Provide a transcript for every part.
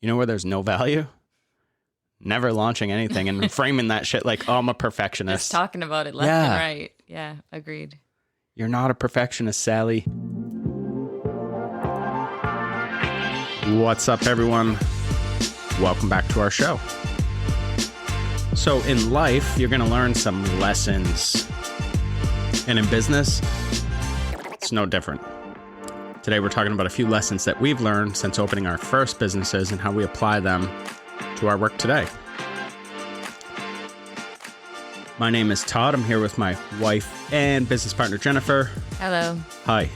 You know where there's no value? Never launching anything and framing that shit like, oh, I'm a perfectionist. Just talking about it left and right. Yeah, agreed. You're not a perfectionist, Sally. What's up, everyone? Welcome back to our show. So in life, you're going to learn some lessons. And in business, it's no different. Today, we're talking about a few lessons that we've learned since opening our first businesses and how we apply them to our work today. My name is Todd. I'm here with my wife and business partner, Jennifer. Hello. Hi.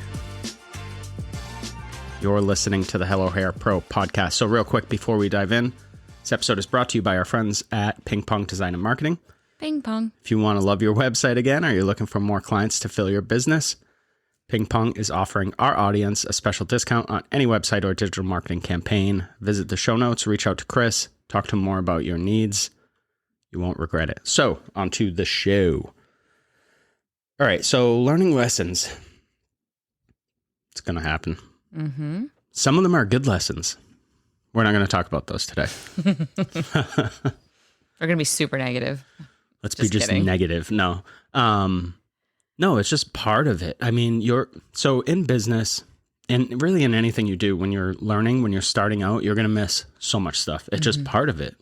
You're listening to the Hello Hair Pro podcast. So real quick before we dive in, this episode is brought to you by our friends at Ping Pong Design and Marketing. Ping Pong. If you want to love your website again, or you're looking for more clients to fill your business, Ping Pong is offering our audience a special discount on any website or digital marketing campaign. Visit the show notes, reach out to Chris, talk to him more about your needs. You won't regret it. So, on to the show. All right, so learning lessons. It's going to happen. Mm-hmm. Some of them are good lessons. We're not going to talk about those today. We're going to be super negative. Let's be just negative. No. No, it's just part of it. I mean, so in business and really in anything you do, when you're learning, when you're starting out, you're going to miss so much stuff. It's just part of it.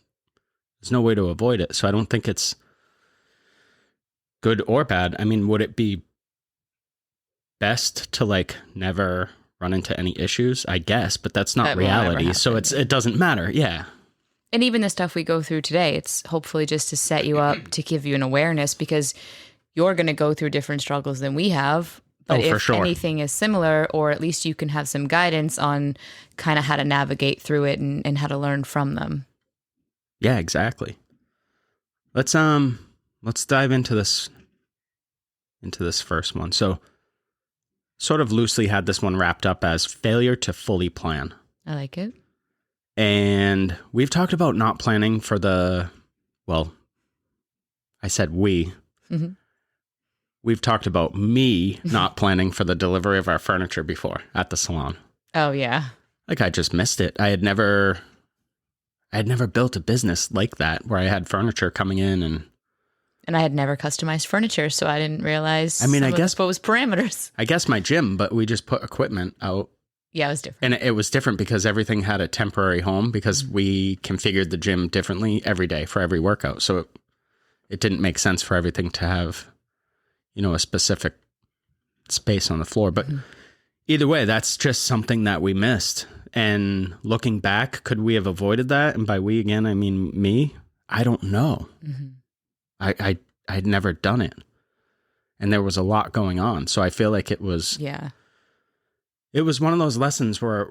There's no way to avoid it. So I don't think it's good or bad. I mean, would it be best to never run into any issues? I guess, but that's not reality. So it doesn't matter. Yeah. And even the stuff we go through today, it's hopefully just to set you up, to give you an awareness, because you're going to go through different struggles than we have. But if anything is similar, or at least you can have some guidance on kind of how to navigate through it and how to learn from them. Yeah, exactly. Let's dive into this first one. So sort of loosely had this one wrapped up as failure to fully plan. I like it. And we've talked about not planning for I said we. Mm-hmm. We've talked about me not planning for the delivery of our furniture before at the salon. Oh, yeah. I just missed it. I had never built a business like that where I had furniture coming in and I had never customized furniture, so I didn't realize I guess what was parameters. I guess my gym, but we just put equipment out. Yeah, it was different. And it was different because everything had a temporary home because we configured the gym differently every day for every workout. So it didn't make sense for everything to have, a specific space on the floor. But either way, that's just something that we missed. And looking back, could we have avoided that? And by we again, I mean me. I don't know. Mm-hmm. I'd never done it. And there was a lot going on. So I feel like it was one of those lessons where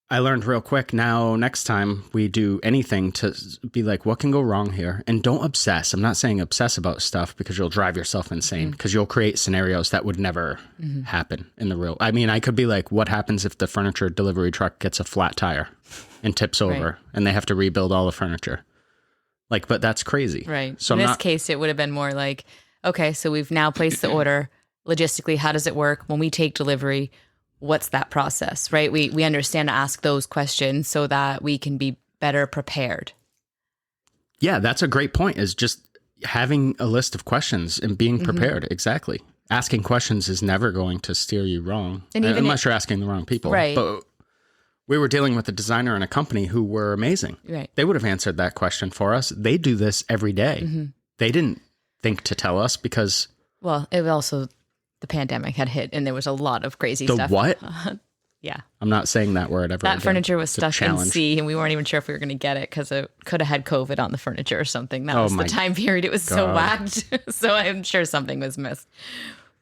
I learned real quick. Now, next time we do anything, to be like, what can go wrong here? And don't obsess. I'm not saying obsess about stuff because you'll drive yourself insane, because you'll create scenarios that would never happen in the real. I mean, I could be like, what happens if the furniture delivery truck gets a flat tire and tips over and they have to rebuild all the furniture? But that's crazy. Right. So in this case, it would have been more like, okay, so we've now placed the order. Logistically, how does it work? When we take delivery, what's that process, right? We understand to ask those questions so that we can be better prepared. Yeah, that's a great point, is just having a list of questions and being prepared. Exactly. Asking questions is never going to steer you wrong, unless you're asking the wrong people. Right. But we were dealing with a designer and a company who were amazing. Right. They would have answered that question for us. They do this every day. They didn't think to tell us because... Well, it also... the pandemic had hit and there was a lot of crazy stuff. The what? Yeah. I'm not saying that word ever That again. furniture was stuck in C and we weren't even sure if we were going to get it because it could have had COVID on the furniture or something. That was the time period. It was so whacked. So I'm sure something was missed.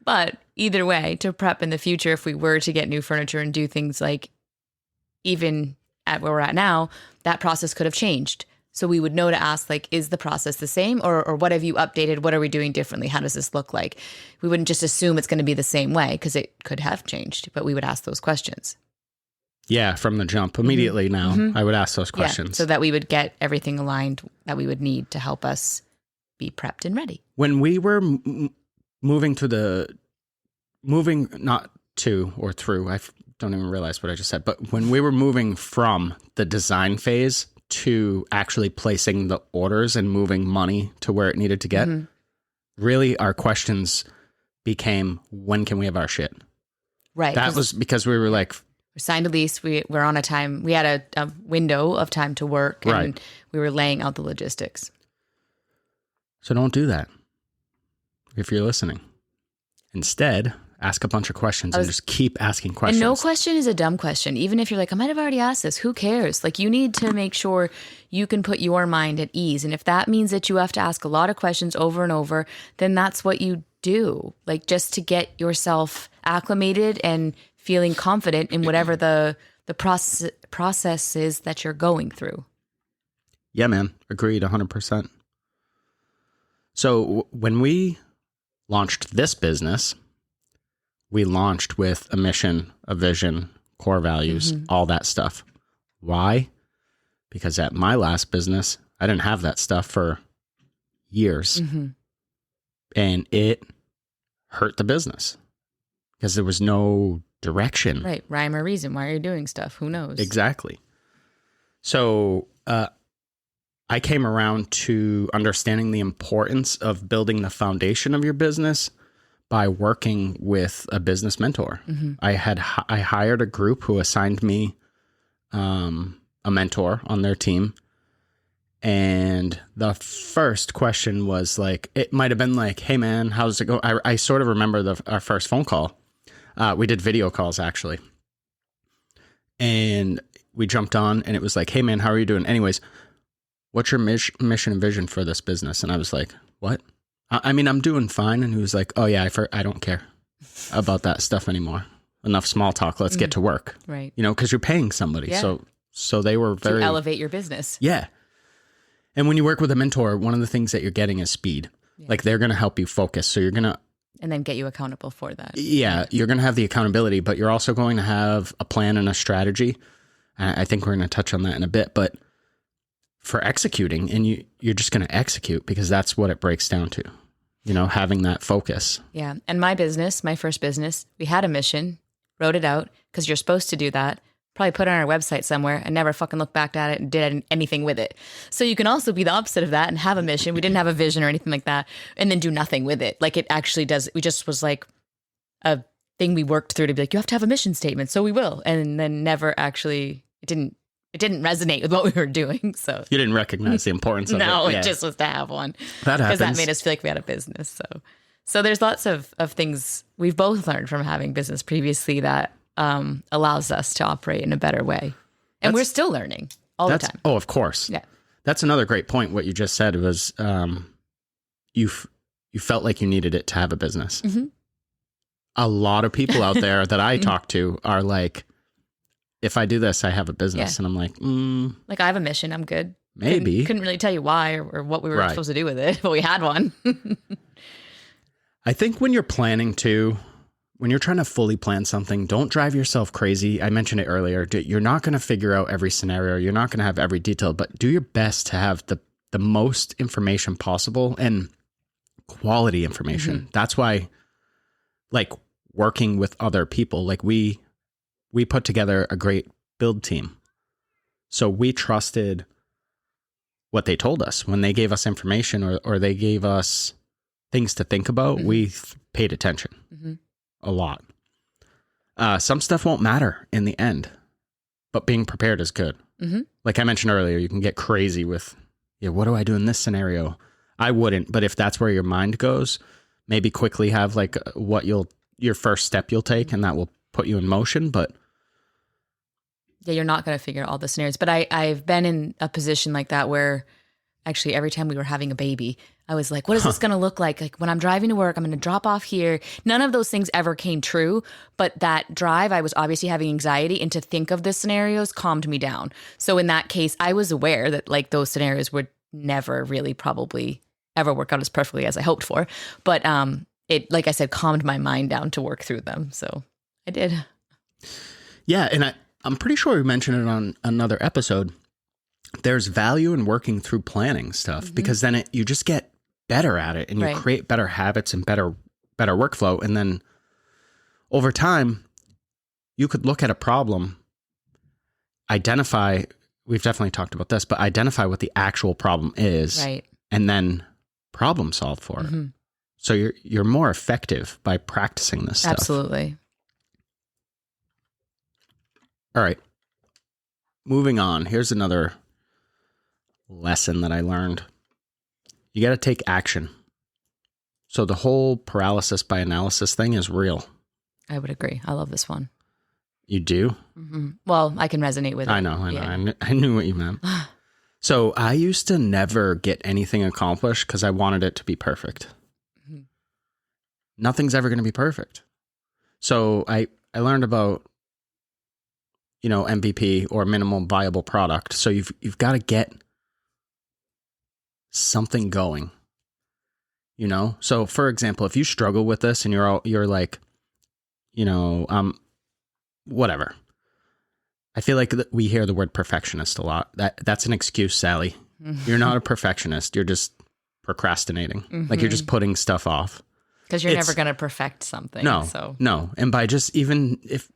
But either way, to prep in the future, if we were to get new furniture and do things even at where we're at now, that process could have changed. So we would know to ask, is the process the same? Or what have you updated? What are we doing differently? How does this look like? We wouldn't just assume it's going to be the same way because it could have changed, but we would ask those questions. Yeah, from the jump. Immediately now, I would ask those questions. So that we would get everything aligned that we would need to help us be prepped and ready. When we were moving not to or through, I don't even realize what I just said. But when we were moving from the design phase to actually placing the orders and moving money to where it needed to get, really our questions became, when can we have our shit? Right. That was because we were like, we signed a lease. We're on a time. We had a window of time to work, and we were laying out the logistics. So don't do that if you're listening. Instead, ask a bunch of questions and just keep asking questions. And no question is a dumb question. Even if you're like, I might have already asked this, who cares? Like, you need to make sure you can put your mind at ease. And if that means that you have to ask a lot of questions over and over, then that's what you do. Like, just to get yourself acclimated and feeling confident in whatever the process is that you're going through. Yeah, man. Agreed 100%. So when we launched this business, we launched with a mission, a vision, core values, all that stuff. Why? Because at my last business, I didn't have that stuff for years. And it hurt the busse because there was no direction. Right. Rhyme or reason. Why are you doing stuff? Who knows? Exactly. So I came around to understanding the importance of building the foundation of your business by working with a business mentor. I hired a group who assigned me a mentor on their team. And the first question was like, it might have been like, hey man, how's it go? I sort of remember our first phone call. We did video calls actually. And we jumped on and it was like, hey man, how are you doing? Anyways, what's your mission and vision for this business? And I was like, what? I mean, I'm doing fine. And he was like, oh yeah, I don't care about that stuff anymore. Enough small talk. Let's get to work. Right. You know, because you're paying somebody. Yeah. So they were very... To elevate your business. Yeah. And when you work with a mentor, one of the things that you're getting is speed. Yeah. Like they're going to help you focus. So you're going to... And then get you accountable for that. Yeah. You're going to have the accountability, but you're also going to have a plan and a strategy. I think we're going to touch on that in a bit, but for executing, and you're just going to execute because that's what it breaks down to, you know, having that focus. Yeah. And my first business, we had a mission, wrote it out because you're supposed to do that, probably put it on our website somewhere and never fucking look back at it and did anything with it. So you can also be the opposite of that and have a mission. We didn't have a vision or anything like that and then do nothing with it. Like it actually does. We just was like a thing we worked through to be like, you have to have a mission statement. So we will. And then never actually, it didn't resonate with what we were doing. So you didn't recognize the importance of it. No, it just was to have one. That happens. Because that made us feel like we had a business. So there's lots of things we've both learned from having business previously that allows us to operate in a better way. And we're still learning all the time. Oh, of course. Yeah. That's another great point. What you just said was you felt like you needed it to have a business. A lot of people out there that I talk to are like, if I do this, I have a business. Yeah. And I'm like, like I have a mission. I'm good. Maybe. Couldn't really tell you why or what we were supposed to do with it, but we had one. I think when you're planning when you're trying to fully plan something, don't drive yourself crazy. I mentioned it earlier. You're not going to figure out every scenario. You're not going to have every detail, but do your best to have the most information possible and quality information. That's why, like, working with other people, like we put together a great build team. So we trusted what they told us when they gave us information or they gave us things to think about. We paid attention a lot. Some stuff won't matter in the end, but being prepared is good. Like I mentioned earlier, you can get crazy with, what do I do in this scenario? I wouldn't, but if that's where your mind goes, maybe quickly have like your first step you'll take, and that will put you in motion. But yeah, you're not going to figure out all the scenarios. But I've been in a position like that where actually every time we were having a baby, I was like, what is this going to look like? Like when I'm driving to work, I'm going to drop off here. None of those things ever came true. But that drive, I was obviously having anxiety, and to think of the scenarios calmed me down. So in that case, I was aware that like those scenarios would never really probably ever work out as perfectly as I hoped for. But it, like I said, calmed my mind down to work through them. So I did. Yeah. And I'm pretty sure we mentioned it on another episode. There's value in working through planning stuff because then you just get better at it and you create better habits and better workflow. And then over time, you could look at a problem, identify, we've definitely talked about this, but identify what the actual problem is, right, and then problem solve for it. So you're more effective by practicing this stuff. Absolutely. All right. Moving on. Here's another lesson that I learned. You got to take action. So the whole paralysis by analysis thing is real. I would agree. I love this one. You do? Well, I can resonate with it. I know. Yeah. I knew what you meant. So I used to never get anything accomplished because I wanted it to be perfect. Nothing's ever going to be perfect. So I learned about, MVP or minimum viable product. So you've got to get something going, So for example, if you struggle with this and you're like, whatever. I feel like we hear the word perfectionist a lot. That's an excuse, Sally. You're not a perfectionist. You're just procrastinating. Like you're just putting stuff off. Because you're never going to perfect something. No. And by just even if,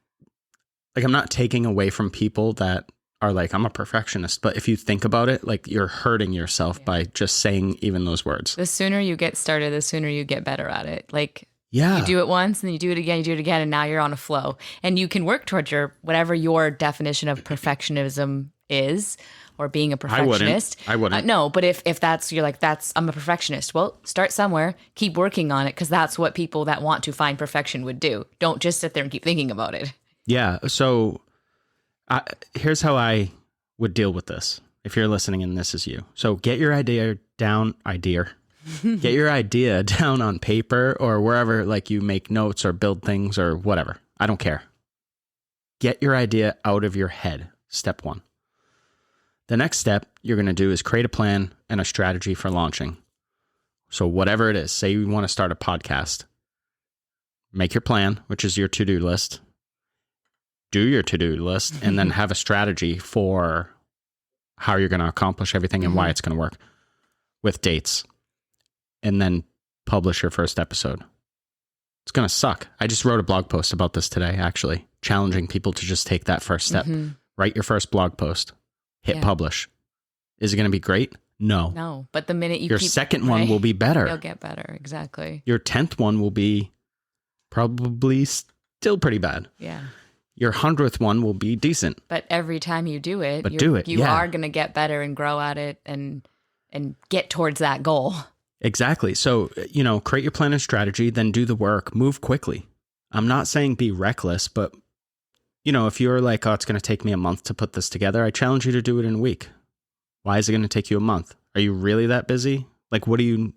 like, I'm not taking away from people that are like, I'm a perfectionist. But if you think about it, like you're hurting yourself by just saying even those words. The sooner you get started, the sooner you get better at it. Like, yeah. You do it once and then you do it again, and now you're on a flow. And you can work towards whatever your definition of perfectionism is, or being a perfectionist. I wouldn't. No, but if you're like, I'm a perfectionist. Well, start somewhere, keep working on it, because that's what people that want to find perfection would do. Don't just sit there and keep thinking about it. Yeah. So here's how I would deal with this. If you're listening and this is you. So get your idea down, Get your idea down on paper or wherever, like you make notes or build things or whatever. I don't care. Get your idea out of your head. Step one. The next step you're going to do is create a plan and a strategy for launching. So whatever it is, say you want to start a podcast, make your plan, which is your to-do list, do your to-do list, and then have a strategy for how you're going to accomplish everything and why it's going to work with dates. And then publish your first episode. It's going to suck. I just wrote a blog post about this today, actually, challenging people to just take that first step. Write your first blog post, hit publish. Is it going to be great? No. But the minute your second one will be better. You'll get better. Exactly. Your 10th one will be probably still pretty bad. Yeah. Your 100th one will be decent. But every time you do it, you are going to get better and grow at it and get towards that goal. Exactly. So, create your plan and strategy, then do the work, move quickly. I'm not saying be reckless, but, if you're like, oh, it's going to take me a month to put this together, I challenge you to do it in a week. Why is it going to take you a month? Are you really that busy? Like, what do you...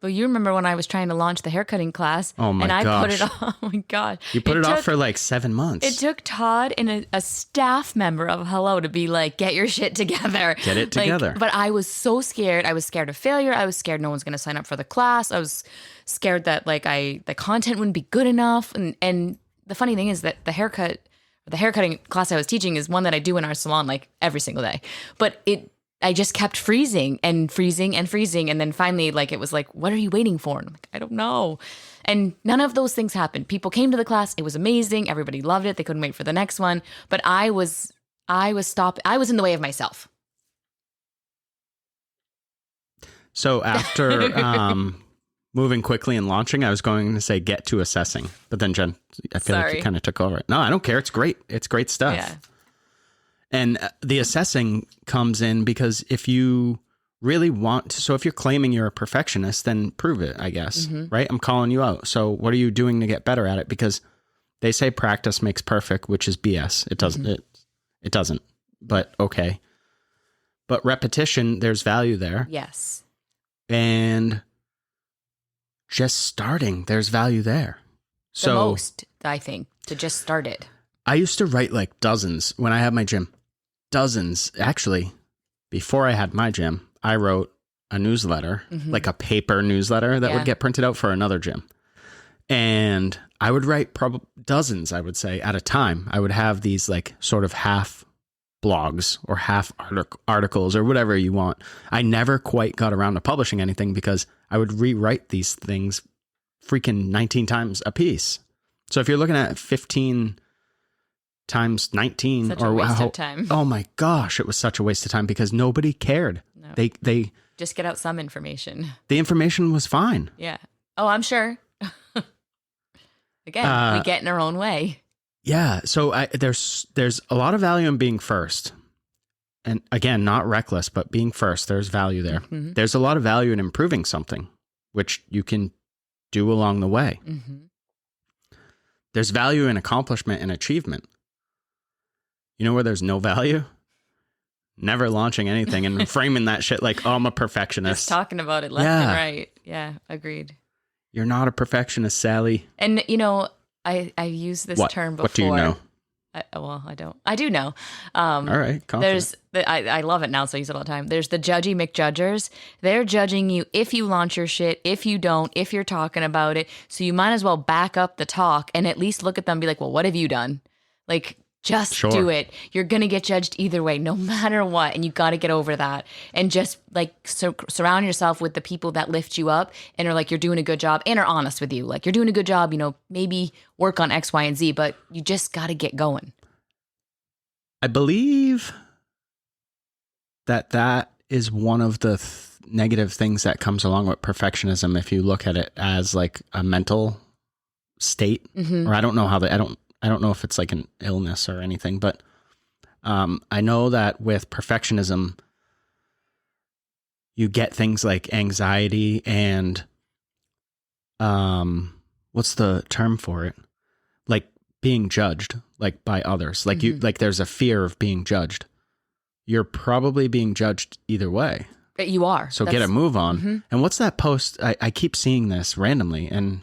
Well, you remember when I was trying to launch the haircutting class. Oh my gosh. I put it off. Oh my God. You put it off for like 7 months. It took Todd and a staff member of Hello to be like, get your shit together. Get it together. But I was so scared. I was scared of failure. I was scared no one's going to sign up for the class. I was scared that the content wouldn't be good enough. And the funny thing is that the haircutting class I was teaching is one that I do in our salon like every single day. But I just kept freezing. And then finally, it was like, what are you waiting for? And I'm like, I don't know. And none of those things happened. People came to the class. It was amazing. Everybody loved it. They couldn't wait for the next one. But I was in the way of myself. So after moving quickly and launching, I was going to say get to assessing. But then Jen, I feel like you kind of took over. No, I don't care. It's great. It's great stuff. Yeah. And the assessing comes in because if you really want to, so if you're claiming you're a perfectionist, then prove it, I guess, right? I'm calling you out. So what are you doing to get better at it? Because they say practice makes perfect, which is BS. It doesn't, it doesn't, but okay. But repetition, there's value there. Yes. And just starting, there's value there. The most, I think, to just start it. I used to write like dozens when I had my gym. Dozens. Actually, before I had my gym, I wrote a newsletter, like a paper newsletter that would get printed out for another gym. And I would write probably dozens, I would say, at a time. I would have these like sort of half blogs or half articles or whatever you want. I never quite got around to publishing anything because I would rewrite these things freaking 19 times a piece. So if you're looking at 15 times 19 such a waste of time. Oh my gosh, it was such a waste of time because nobody cared. No. They just get out some information. The information was fine. Yeah. Oh, I'm sure. Again, we get in our own way. Yeah. So there's a lot of value in being first. And again, not reckless, but being first, there's value there. Mm-hmm. There's a lot of value in improving something, which you can do along the way. Mm-hmm. There's value in accomplishment and achievement. You know where there's no value? Never launching anything and framing that shit like, oh, I'm a perfectionist. Just talking about it left and right. Yeah, agreed. You're not a perfectionist, Sally. And, I used this term before. What do you know? I don't. I do know. All right. I love it now, so I use it all the time. There's the judgy McJudgers. They're judging you if you launch your shit, if you don't, if you're talking about it. So you might as well back up the talk and at least look at them and be like, well, what have you done? Like, just do it. You're going to get judged either way, no matter what. And you got to get over that. And just like surround yourself with the people that lift you up and are like, you're doing a good job and are honest with you. Like, you're doing a good job, maybe work on X, Y, and Z, but you just got to get going. I believe that is one of the negative things that comes along with perfectionism. If you look at it as like a mental state, or I don't know how I don't know if it's like an illness or anything, but I know that with perfectionism, you get things like anxiety and what's the term for it? Like being judged, like by others. Like there's a fear of being judged. You're probably being judged either way. But you are. So get a move on. Mm-hmm. And what's that post? I keep seeing this randomly and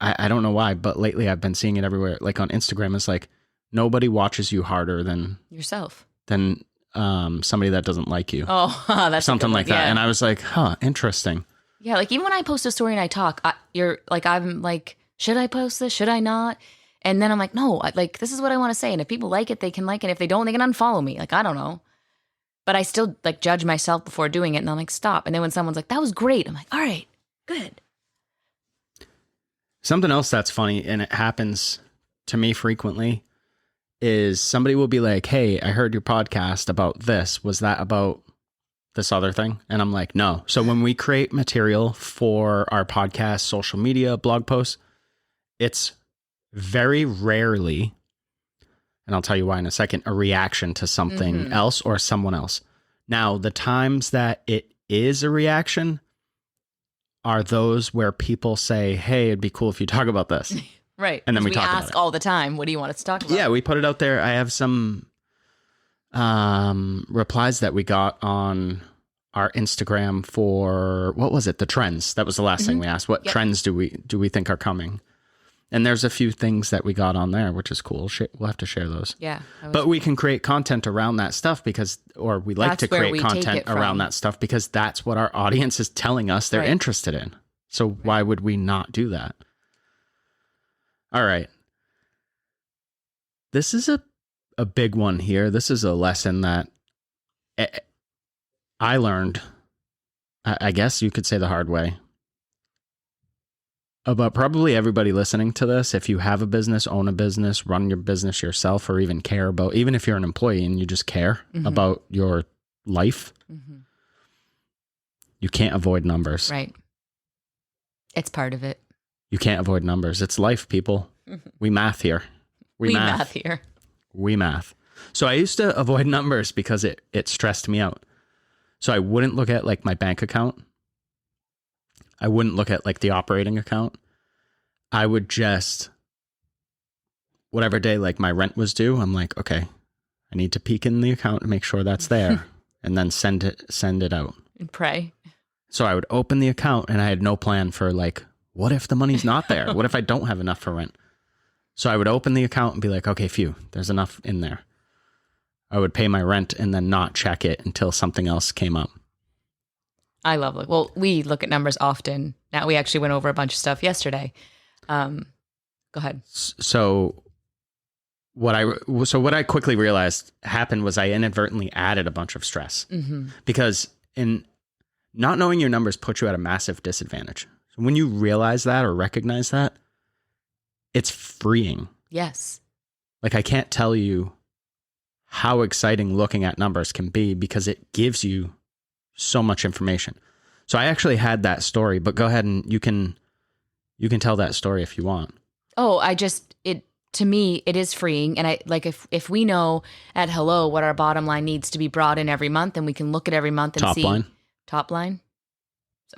I don't know why, but lately I've been seeing it everywhere. Like on Instagram, it's like nobody watches you harder than yourself, than somebody that doesn't like you. Oh, that's something like that. And I was like, interesting. Yeah, like even when I post a story and I talk, I'm like, should I post this? Should I not? And then I'm like, no, like this is what I want to say. And if people like it, they can like it. If they don't, they can unfollow me. Like, I don't know. But I still like judge myself before doing it. And I'm like, stop. And then when someone's like, that was great, I'm like, all right, good. Something else that's funny, and it happens to me frequently, is somebody will be like, hey, I heard your podcast about this. Was that about this other thing? And I'm like, no. So when we create material for our podcast, social media, blog posts, it's very rarely, and I'll tell you why in a second, a reaction to something else or someone else. Now, the times that it is a reaction are those where people say, hey, it'd be cool if you talk about this. Right. And then we talk about it. We ask all the time, what do you want us to talk about? Yeah, we put it out there. I have some replies that we got on our Instagram for, what was it? The trends. That was the last thing we asked. What trends do we think are coming? And there's a few things that we got on there, which is cool. We'll have to share those. Yeah. But we can create content around that stuff we like to create content around that stuff because that's what our audience is telling us they're interested in. So why would we not do that? All right. This is a big one here. This is a lesson that I learned, I guess you could say the hard way. But probably everybody listening to this, if you have a business, own a business, run your business yourself, or even care about, even if you're an employee and you just care about your life, you can't avoid numbers. Right. It's part of it. You can't avoid numbers. It's life, people. We math here. We math here. We math. So I used to avoid numbers because it stressed me out. So I wouldn't look at like my bank account. I wouldn't look at like the operating account. I would just, whatever day like my rent was due, I'm like, okay, I need to peek in the account and make sure that's there and then send it out. And pray. So I would open the account and I had no plan for like, what if the money's not there? What if I don't have enough for rent? So I would open the account and be like, okay, phew, there's enough in there. I would pay my rent and then not check it until something else came up. I love it. Well, we look at numbers often. Now we actually went over a bunch of stuff yesterday. Go ahead. So what I quickly realized happened was I inadvertently added a bunch of stress because in not knowing your numbers puts you at a massive disadvantage. So when you realize that or recognize that, it's freeing. Yes. Like, I can't tell you how exciting looking at numbers can be because it gives you so much information. So I actually had that story, but go ahead and you can tell that story if you want. Oh, to me, it is freeing. And I like, if we know at Hello what our bottom line needs to be brought in every month, and we can look at every month and top see line. Top line.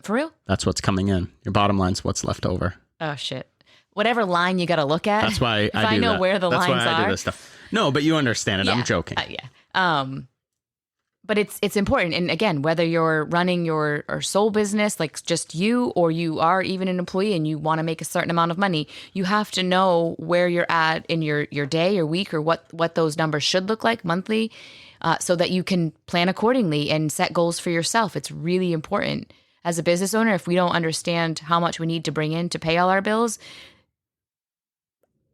For real? That's what's coming in. Your bottom line's what's left over. Oh shit. Whatever line you got to look at. That's why I know where the lines are. That's why I do this stuff. No, but you understand it. Yeah. I'm joking. Yeah. But it's important. And again, whether you're running your sole business, like just you, or you are even an employee and you want to make a certain amount of money, you have to know where you're at in your day or week, or what those numbers should look like monthly, so that you can plan accordingly and set goals for yourself. It's really important. As a business owner, if we don't understand how much we need to bring in to pay all our bills,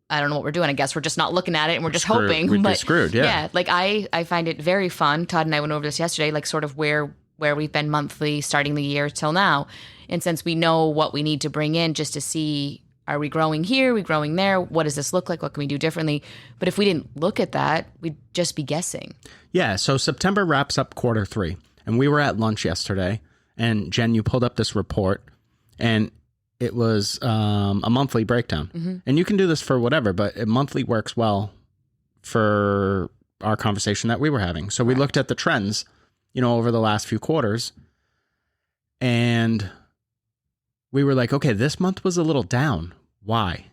I don't know what we're doing. I guess we're just not looking at it and we're just hoping. We'd be screwed, yeah. Yeah, like I find it very fun. Todd and I went over this yesterday, like sort of where we've been monthly starting the year till now. And since we know what we need to bring in just to see, are we growing here? Are we growing there? What does this look like? What can we do differently? But if we didn't look at that, we'd just be guessing. Yeah, so September wraps up quarter 3. And we were at lunch yesterday. And Jen, you pulled up this report. And it was a monthly breakdown. Mm-hmm. And you can do this for whatever, but it monthly works well for our conversation that we were having. So we looked at the trends, over the last few quarters. And we were like, okay, this month was a little down. Why?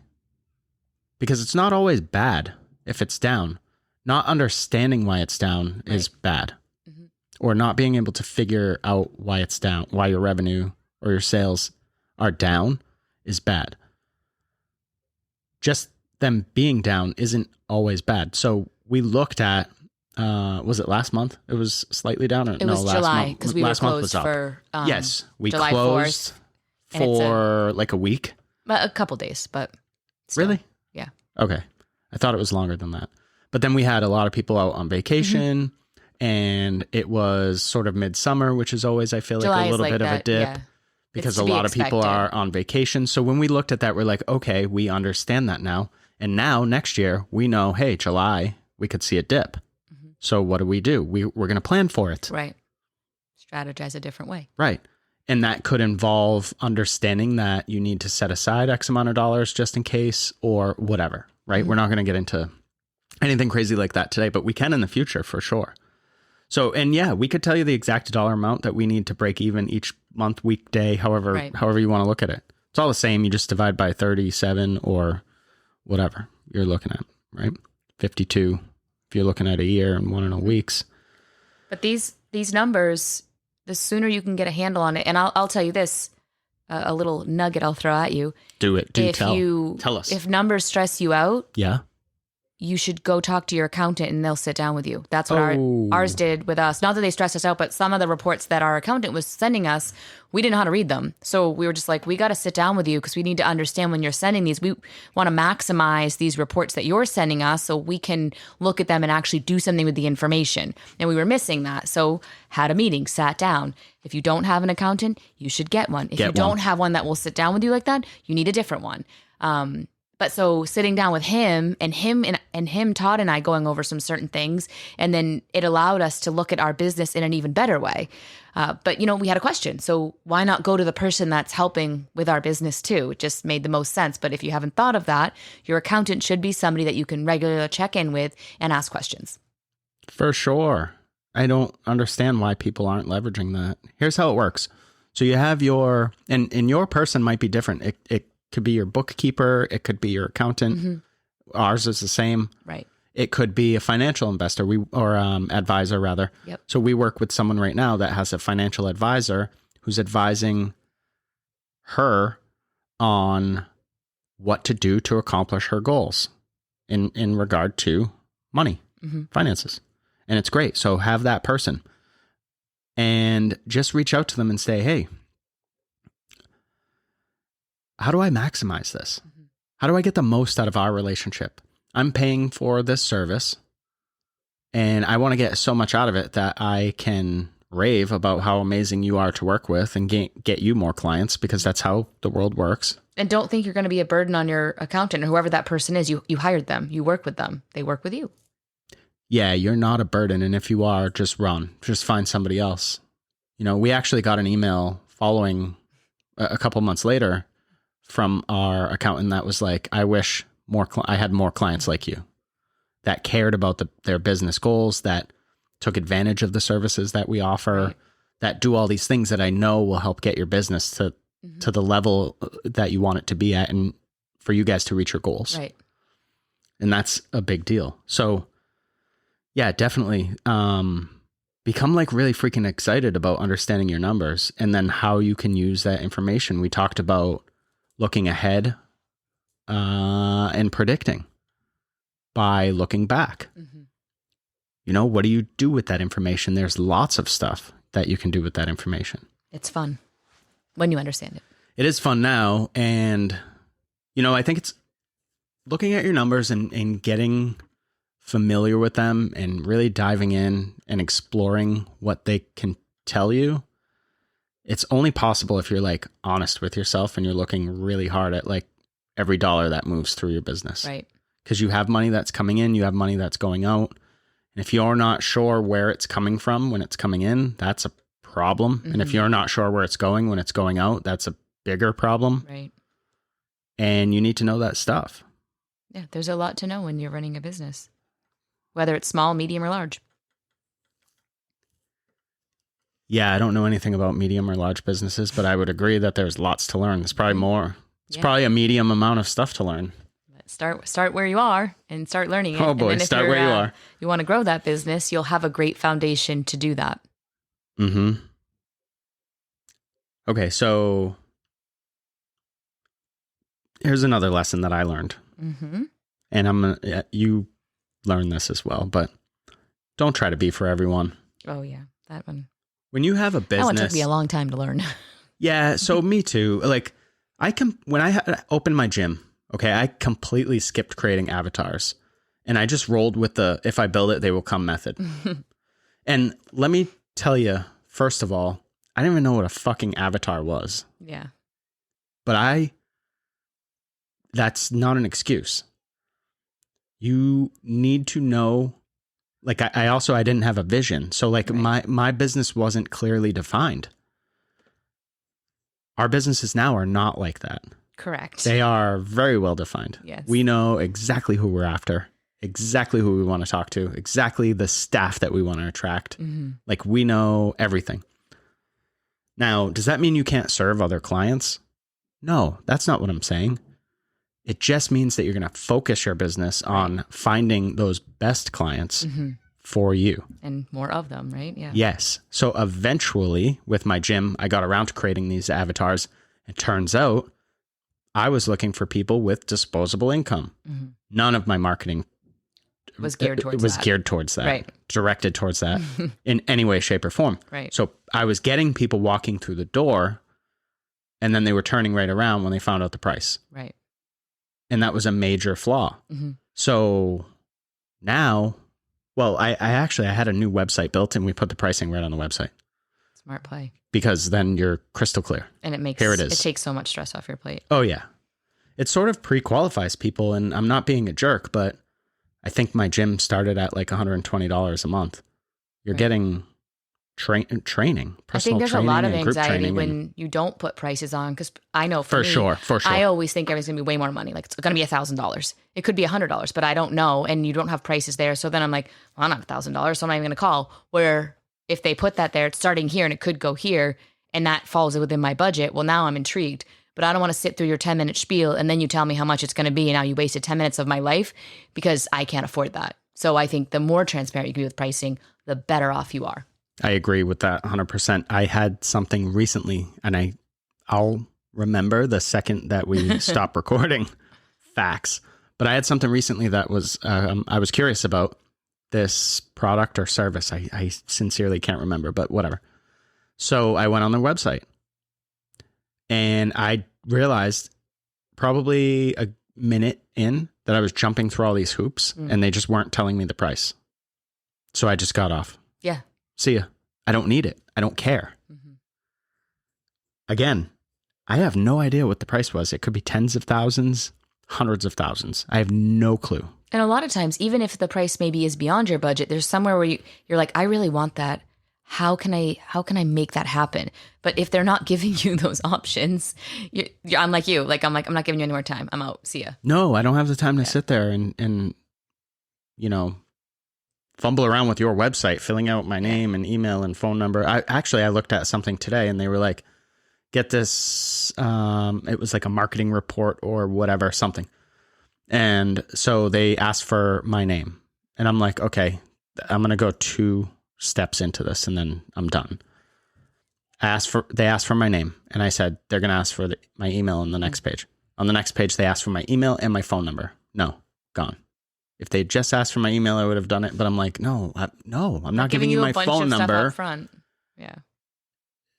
Because it's not always bad if it's down. Not understanding why it's down is bad. Mm-hmm. Or not being able to figure out why it's down, why your revenue or your sales are down is bad. Just them being down isn't always bad. So we looked at, was it last month? It was slightly down? Or, it was July, because we were closed for yes, we July closed 4th, for like a week. A couple days, but still. Really? Yeah. Okay. I thought it was longer than that. But then we had a lot of people out on vacation. Mm-hmm. And it was sort of midsummer, which is always, I feel like, July a little bit that, of a dip. Yeah. Because a lot of people are on vacation. So when we looked at that, we're like, okay, we understand that now. And now next year, we know, hey, July, we could see a dip. Mm-hmm. So what do? We're going to plan for it. Right. Strategize a different way. Right. And that could involve understanding that you need to set aside X amount of dollars just in case or whatever. Right. Mm-hmm. We're not going to get into anything crazy like that today, but we can in the future for sure. So, and yeah, we could tell you the exact dollar amount that we need to break even each month, weekday, however you want to look at it. It's all the same. You just divide by 37 or whatever you're looking at, right? 52 if you're looking at a year and 1.5 weeks. But these numbers, the sooner you can get a handle on it, and I'll tell you this, a little nugget I'll throw at you. Do it. Tell us. If numbers stress you out, yeah, you should go talk to your accountant and they'll sit down with you. That's what ours did with us. Not that they stressed us out, but some of the reports that our accountant was sending us, we didn't know how to read them. So we were just like, we got to sit down with you because we need to understand when you're sending these. We want to maximize these reports that you're sending us so we can look at them and actually do something with the information. And we were missing that. So had a meeting, sat down. If you don't have an accountant, you should get one. If you don't have one that will sit down with you like that, you need a different one. But so sitting down with him, Todd and I going over some certain things, and then it allowed us to look at our business in an even better way. But, we had a question. So why not go to the person that's helping with our business too? It just made the most sense. But if you haven't thought of that, your accountant should be somebody that you can regularly check in with and ask questions. For sure. I don't understand why people aren't leveraging that. Here's how it works. So you have and your person might be different. It could be your bookkeeper. It could be your accountant. Mm-hmm. Ours is the same. Right. It could be a financial investor or advisor rather. Yep. So we work with someone right now that has a financial advisor who's advising her on what to do to accomplish her goals in regard to money, finances. And it's great. So have that person and just reach out to them and say, hey, how do I maximize this? How do I get the most out of our relationship? I'm paying for this service and I want to get so much out of it that I can rave about how amazing you are to work with and get you more clients because that's how the world works. And don't think you're going to be a burden on your accountant or whoever that person is. You hired them. You work with them. They work with you. Yeah, you're not a burden. And if you are, just run. Just find somebody else. You know, we actually got an email following a couple months later from our accountant that was like, I wish I had more clients like you that cared about their business goals, that took advantage of the services that we offer, right, that do all these things that I know will help get your business to the level that you want it to be at and for you guys to reach your goals. Right. And that's a big deal. So yeah, definitely. Become like really freaking excited about understanding your numbers and then how you can use that information. We talked about looking ahead and predicting by looking back. Mm-hmm. You know, what do you do with that information? There's lots of stuff that you can do with that information. It's fun when you understand it. It is fun now. And, you know, I think it's looking at your numbers and getting familiar with them and really diving in and exploring what they can tell you. It's only possible if you're like honest with yourself and you're looking really hard at like every dollar that moves through your business. Right. Because you have money that's coming in, you have money that's going out. And if you're not sure where it's coming from when it's coming in, that's a problem. Mm-hmm. And if you're not sure where it's going when it's going out, that's a bigger problem. Right. And you need to know that stuff. Yeah, there's a lot to know when you're running a business, whether it's small, medium, or large. Yeah, I don't know anything about medium or large businesses, but I would agree that there's lots to learn. There's probably more. It's probably a medium amount of stuff to learn. Start where you are and start learning it. Oh boy, start where you are. You want to grow that business, you'll have a great foundation to do that. Mm-hmm. Okay, so here's another lesson that I learned. Mm-hmm. And you learned this as well, but don't try to be for everyone. Oh yeah, that one. When you have a business, that one took me a long time to learn. Yeah, so me too. Like when I opened my gym, okay, I completely skipped creating avatars, and I just rolled with the if I build it, they will come method. And let me tell you, first of all, I didn't even know what a fucking avatar was. Yeah, but that's not an excuse. You need to know. Like I didn't have a vision. So like right. my business wasn't clearly defined. Our businesses now are not like that. Correct. They are very well defined. Yes. We know exactly who we're after, exactly who we want to talk to, exactly the staff that we want to attract. Mm-hmm. Like we know everything. Now, does that mean you can't serve other clients? No, that's not what I'm saying. It just means that you're going to focus your business on finding those best clients for you. And more of them, right? Yeah. Yes. So eventually with my gym, I got around to creating these avatars. It turns out I was looking for people with disposable income. Mm-hmm. None of my marketing was geared towards that. Right. Directed towards that in any way, shape, or form. Right. So I was getting people walking through the door and then they were turning right around when they found out the price. Right. And that was a major flaw. Mm-hmm. So now, well, I had a new website built and we put the pricing right on the website. Smart play. Because then you're crystal clear. And here it is. It takes so much stress off your plate. Oh, yeah. It sort of pre-qualifies people, and I'm not being a jerk, but I think my gym started at like $120 a month. You're getting training, personal training. I think there's a lot of anxiety when you don't put prices on, because I know for me, sure. I always think everything's going to be way more money. Like it's going to be $1,000. It could be $100, but I don't know, and you don't have prices there. So then I'm like, well, I don't have $1,000, so I'm not even going to call. Where if they put that there, it's starting here and it could go here, and that falls within my budget. Well, now I'm intrigued, but I don't want to sit through your 10-minute spiel and then you tell me how much it's going to be, and now you wasted 10 minutes of my life because I can't afford that. So I think the more transparent you can be with pricing, the better off you are. I agree with that 100%. I had something recently, and I'll remember the second that we stop recording. Facts. But I had something recently that was I was curious about this product or service. I sincerely can't remember, but whatever. So I went on their website and I realized probably a minute in that I was jumping through all these hoops and they just weren't telling me the price. So I just got off. Yeah. See ya. I don't need it. I don't care. Mm-hmm. Again, I have no idea what the price was. It could be tens of thousands, hundreds of thousands. I have no clue. And a lot of times, even if the price maybe is beyond your budget, there's somewhere where you're like, I really want that. How can I make that happen? But if they're not giving you those options, I'm like you. Like I'm not giving you any more time. I'm out. See ya. No, I don't have the time to sit there and fumble around with your website, filling out my name and email and phone number. I looked at something today and they were like, get this. It was like a marketing report or whatever, something. And so they asked for my name and I'm like, okay, I'm going to go 2 steps into this and then I'm done. They asked for my name and I said, they're going to ask for my email on the next page. On the next page, they asked for my email and my phone number. No, gone. If they just asked for my email, I would have done it. But I'm like, I'm not giving you my phone number. Up front. Yeah.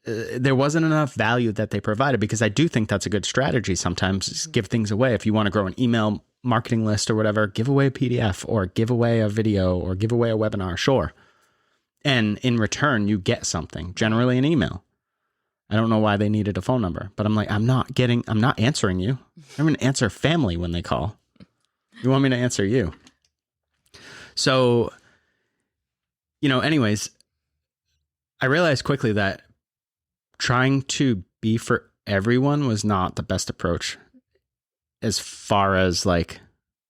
There wasn't enough value that they provided because I do think that's a good strategy sometimes is give things away. If you want to grow an email marketing list or whatever, give away a PDF or give away a video or give away a webinar. Sure. And in return, you get something, generally an email. I don't know why they needed a phone number, but I'm like, I'm not answering you. I'm going to answer family when they call. You want me to answer you? So, anyways, I realized quickly that trying to be for everyone was not the best approach as far as like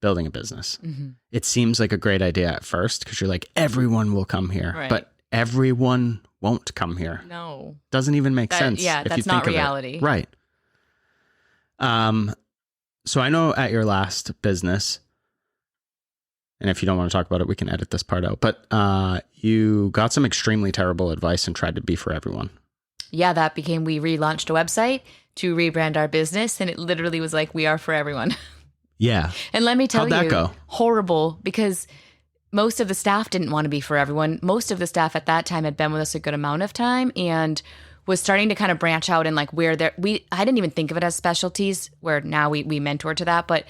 building a business. Mm-hmm. It seems like a great idea at first because you're like, everyone will come here, right. But everyone won't come here. No. Doesn't even make sense. Yeah, that's not reality. Right. So I know at your last business, and if you don't want to talk about it, we can edit this part out, but you got some extremely terrible advice and tried to be for everyone. Yeah, we relaunched a website to rebrand our business, and it literally was like, we are for everyone. Yeah. And let me tell you, how'd that go? Horrible, because most of the staff didn't want to be for everyone. Most of the staff at that time had been with us a good amount of time and was starting to kind of branch out and like where I didn't even think of it as specialties, where now we mentor to that, but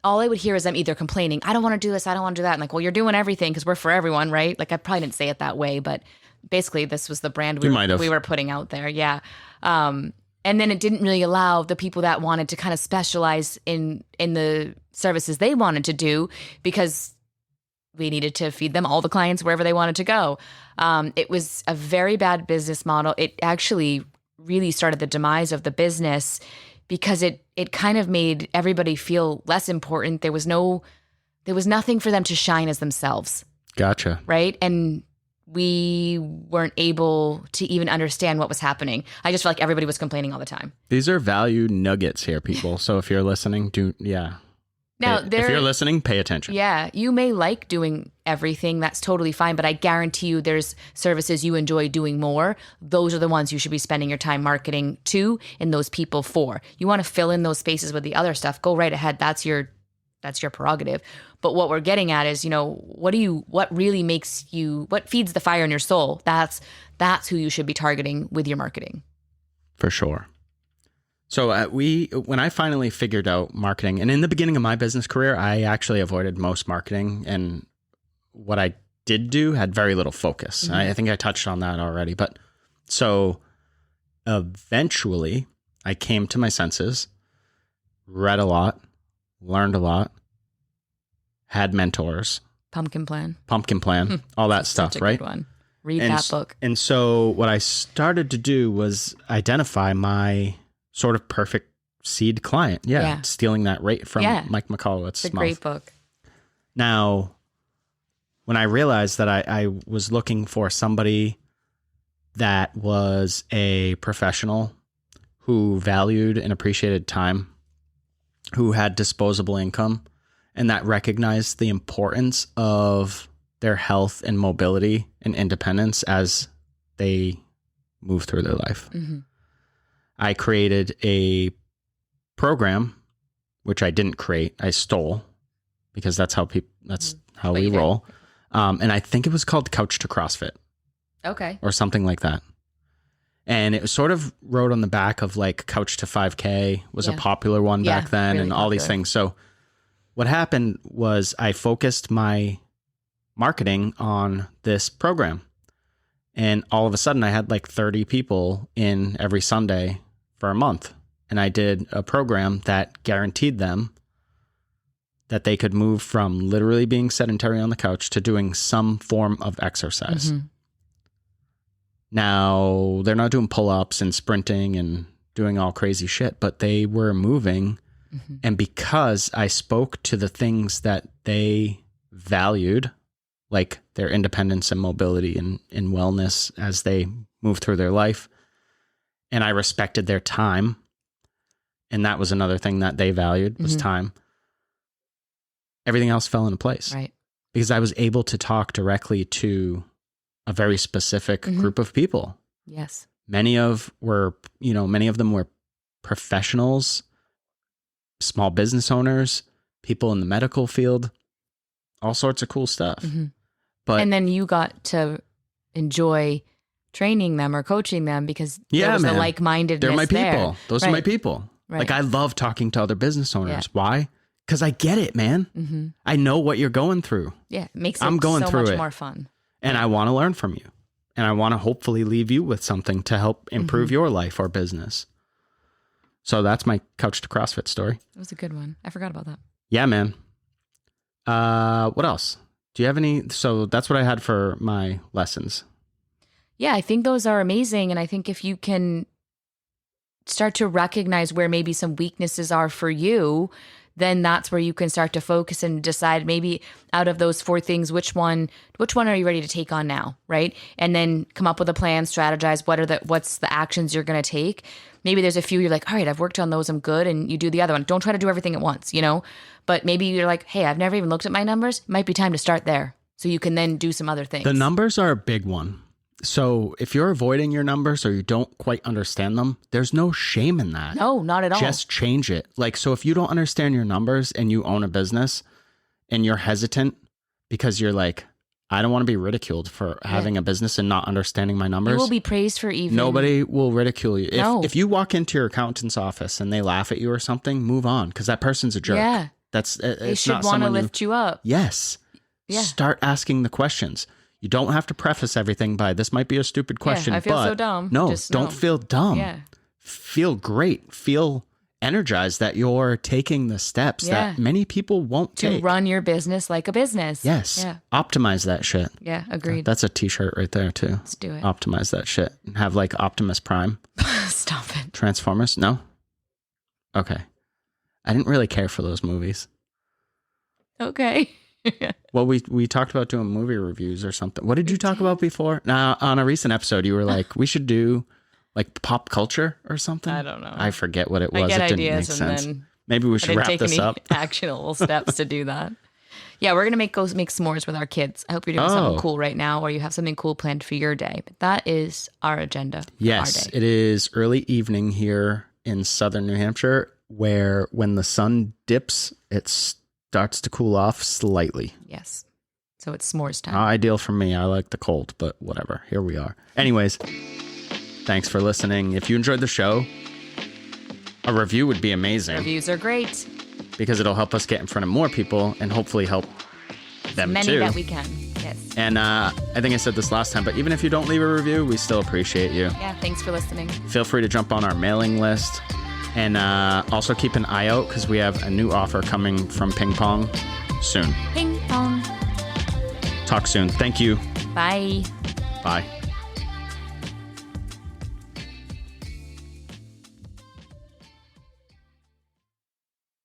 all I would hear is them either complaining, I don't want to do this, I don't want to do that. And like, well, you're doing everything because we're for everyone, right? Like I probably didn't say it that way, but basically this was the brand we were putting out there. Yeah. And then it didn't really allow the people that wanted to kind of specialize in the services they wanted to do because we needed to feed them all the clients wherever they wanted to go. It was a very bad business model. It actually really started the demise of the business because it kind of made everybody feel less important. There was nothing for them to shine as themselves. Gotcha. Right? And we weren't able to even understand what was happening. I just felt like everybody was complaining all the time. These are value nuggets here, people. So if you're listening, Now, if you're listening, pay attention. Yeah, you may like doing everything. That's totally fine. But I guarantee you there's services you enjoy doing more. Those are the ones you should be spending your time marketing to and those people for. You want to fill in those spaces with the other stuff. Go right ahead. That's your prerogative. But what we're getting at is, what feeds the fire in your soul? That's who you should be targeting with your marketing. For sure. So when I finally figured out marketing, and in the beginning of my business career, I actually avoided most marketing, and what I did do had very little focus. Mm-hmm. I think I touched on that already. But so eventually I came to my senses, read a lot, learned a lot, had mentors. Pumpkin Plan, all that stuff, such a right? Good one. Read that book. And so what I started to do was identify my sort of perfect seed client. Yeah. Stealing that rate from Mike McCullough's It's a great book. Now, when I realized that I was looking for somebody that was a professional who valued and appreciated time, who had disposable income, and that recognized the importance of their health and mobility and independence as they move through their life. Mm-hmm. I created a program, which I didn't create. I stole because that's how we roll. And I think it was called Couch to CrossFit. Okay. Or something like that. And it was sort of wrote on the back of like Couch to 5K was a popular one back then, really and all these things. So what happened was I focused my marketing on this program. And all of a sudden I had like 30 people in every Sunday for a month. And I did a program that guaranteed them that they could move from literally being sedentary on the couch to doing some form of exercise. Mm-hmm. Now, they're not doing pull-ups and sprinting and doing all crazy shit, but they were moving. Mm-hmm. And because I spoke to the things that they valued, like their independence and mobility and wellness as they move through their life, and I respected their time, and that was another thing that they valued was time, everything else fell into place. Right. Because I was able to talk directly to a very specific group of people. Yes. Many of them were professionals, small business owners, people in the medical field, all sorts of cool stuff. Mm-hmm. And then you got to enjoy training them or coaching them because there was a like-mindedness. They're my people. There. Those are my people. Right. Like I love talking to other business owners. Yeah. Why? Because I get it, man. Mm-hmm. I know what you're going through. Yeah, it makes it so much more fun. And I want to learn from you. And I want to hopefully leave you with something to help improve your life or business. So that's my couch to CrossFit story. It was a good one. I forgot about that. Yeah, man. What else? Do you have any? So that's what I had for my lessons. Yeah, I think those are amazing. And I think if you can start to recognize where maybe some weaknesses are for you, then that's where you can start to focus and decide maybe out of those 4 things, which one are you ready to take on now, right? And then come up with a plan, strategize what's the actions you're going to take. Maybe there's a few you're like, all right, I've worked on those, I'm good, and you do the other one. Don't try to do everything at once, But maybe you're like, hey, I've never even looked at my numbers. It might be time to start there. So you can then do some other things. The numbers are a big one. So if you're avoiding your numbers or you don't quite understand them, there's no shame in that. No, not at all. Just change it. Like, so if you don't understand your numbers and you own a business and you're hesitant because you're like, I don't want to be ridiculed for having a business and not understanding my numbers. You will be praised for even. Nobody will ridicule you. If you walk into your accountant's office and they laugh at you or something, move on because that person's a jerk. Yeah. They should want to lift you up. Yes. Yeah. Start asking the questions. You don't have to preface everything by, this might be a stupid question, I feel so dumb. No, don't feel dumb. Yeah. Feel great. Feel energized that you're taking the steps that many people won't take. To run your business like a business. Yes. Yeah. Optimize that shit. Yeah, agreed. That's a t-shirt right there too. Let's do it. Optimize that shit. And have like Optimus Prime. Stop it. Transformers? No? Okay. I didn't really care for those movies. Okay. Well, we talked about doing movie reviews or something. What did you talk about before? Now, on a recent episode, you were like, we should do like pop culture or something. I don't know. I forget what it was. I get it didn't ideas make and sense. then Maybe we should wrap this up. Actionable steps to do that. Yeah, we're gonna make s'mores with our kids. I hope you're doing something cool right now, or you have something cool planned for your day. But that is our agenda. Yes, our day. It is early evening here in southern New Hampshire, where when the sun dips, it starts to cool off slightly. Yes. So it's s'mores time. Ideal for me. I like the cold, but whatever. Here we are. Anyways, thanks for listening. If you enjoyed the show, a review would be amazing. Reviews are great. Because it'll help us get in front of more people and hopefully help them many too. That we can. Yes. And I think I said this last time, but even if you don't leave a review, we still appreciate you. Yeah, thanks for listening. Feel free to jump on our mailing list. And also keep an eye out because we have a new offer coming from Ping Pong soon. Ping Pong. Talk soon. Thank you. Bye. Bye.